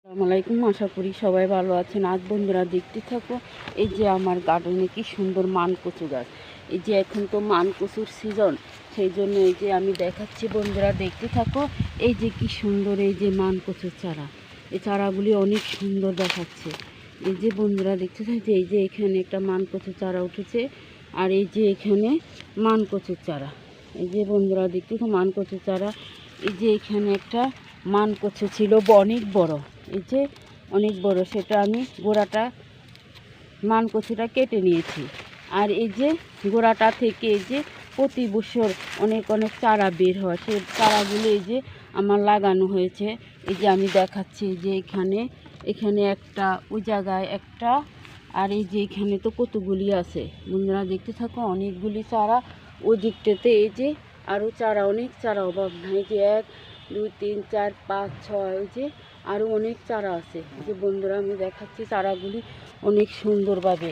আসসালামু আলাইকুম, আশা করি সবাই ভালো আছেন। আজ বন্ধুরা দেখতে থাকো, এই যে আমার গার্ডেনে কি সুন্দর মান কচু গাছ। এই যে এখন তো মান কচুর সিজন, সেই জন্য এই যে আমি দেখাচ্ছি বন্ধুরা, দেখতে থাকো। এই যে কি সুন্দর এই যে মান কচুর চারা, এই চারাগুলি অনেক সুন্দর দেখাচ্ছে। এই যে বন্ধুরা দেখতে থাকছে, এই যে এখানে একটা মান কচুর চারা উঠেছে, আর এই যে এখানে মান কচুর চারা। এই যে বন্ধুরা দেখতে থাকো মান কচুর চারা। এই যে এখানে একটা মান কচু ছিল অনেক বড়, এই যে অনেক বড়, সেটা আমি গোড়াটা মান কচুটা কেটে নিয়েছি। আর এই যে গোড়াটা থেকে এই যে প্রতি বছর অনেক অনেক চারা বের হয়, সেই চারাগুলো এই যে আমার লাগানো হয়েছে। এই যে আমি দেখাচ্ছি যে এখানে একটা, ওই জায়গায় একটা, আর এই যে এখানে তো কতগুলি আছে বন্ধুরা দেখতে থাকো, অনেকগুলি চারা। ওই দিকটাতে এই যে আরও চারা, অনেক চারা, অভাব নাই। যে 1 2 3 4 5 6, ওই যে আরও অনেক চারা আছে। যে বন্ধুরা আমি দেখাচ্ছি চারাগুলি অনেক সুন্দরভাবে,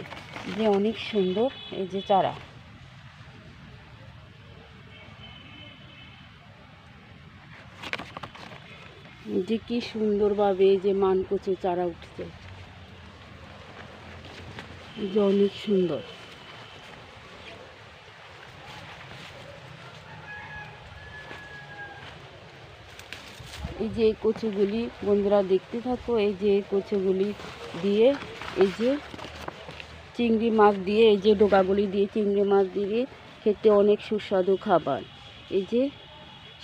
যে অনেক সুন্দর এই যে চারা। যে কি সুন্দরভাবে এই যে মান কচু চারা উঠছে, যে অনেক সুন্দর। এই যে এই কচুগুলি বন্ধুরা দেখতে থাকো, এই যে এই কচুগুলি দিয়ে এই যে চিংড়ি মাছ দিয়ে, এই যে ডোকাগুলি দিয়ে চিংড়ি মাছ দিয়ে খেতে অনেক সুস্বাদু খাবার। এই যে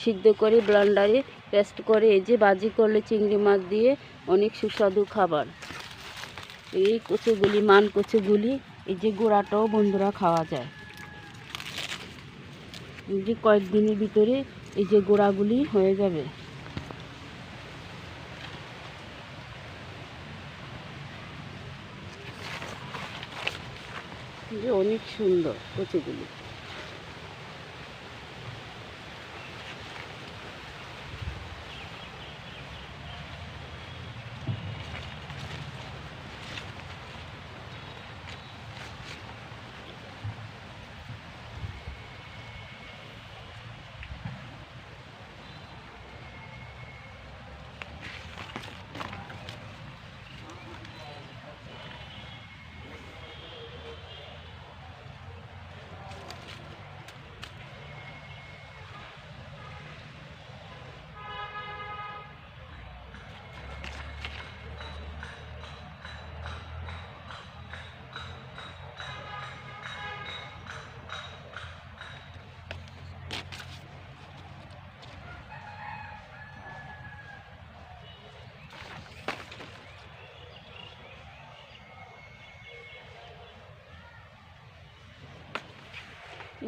সিদ্ধ করে ব্লেন্ডারে পেস্ট করে এই যে ভাজি করলে চিংড়ি মাছ দিয়ে অনেক সুস্বাদু খাবার। এই কচুগুলি, মান কচুগুলি, এই যে গোড়াটাও বন্ধুরা খাওয়া যায়। এই যে কয়েকদিনের ভিতরে এই যে গোড়াগুলি হয়ে যাবে। যে অনেক সুন্দর কচুগুলি।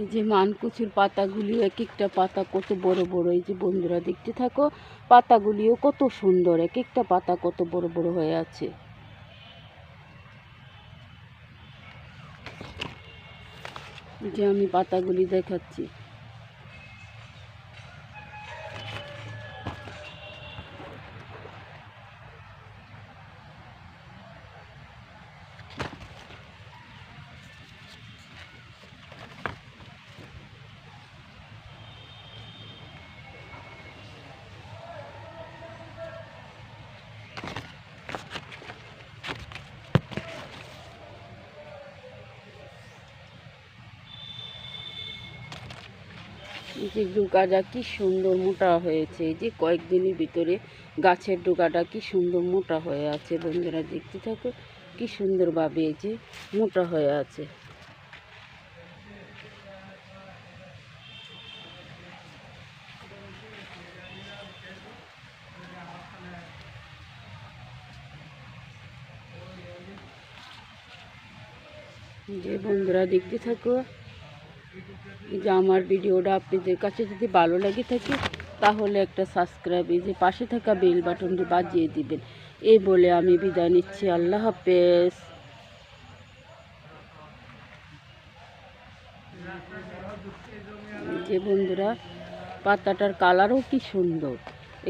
এই যে মান কচুর পাতাগুলি, এক একটা পাতা কত বড় বড়। এই যে বন্ধুরা দেখতে থাকো, পাতাগুলিও কত সুন্দর, এক একটা পাতা কত বড় বড় হয়ে আছে। যে আমি পাতাগুলি দেখাচ্ছি। এই যে ডোকাটা কি সুন্দর মোটা হয়েছে, এই যে কয়েকদিনের ভিতরে গাছের ডোকাটা কি সুন্দর মোটা হয়ে আছে। বন্ধুরা দেখতে থাকো কি সুন্দরভাবে এই যে মোটা হয়ে আছে। যে বন্ধুরা দেখতে থাকো, যে আমার ভিডিওটা আপনাদের কাছে যদি ভালো লাগে থাকে তাহলে একটা সাবস্ক্রাইব, এই যে পাশে থাকা বেল বাটনটি বাজিয়ে দিবেন। এই বলে আমি বিদায় নিচ্ছি, আল্লাহ হাফেজ। যে বন্ধুরা পাতাটার কালারও কি সুন্দর,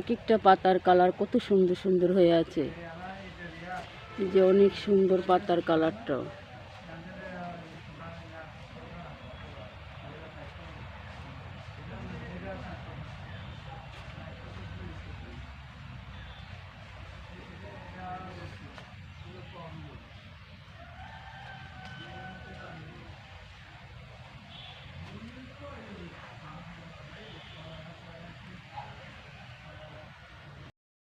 এক একটা পাতার কালার কত সুন্দর সুন্দর হয়ে আছে। যে অনেক সুন্দর পাতার কালারটাও।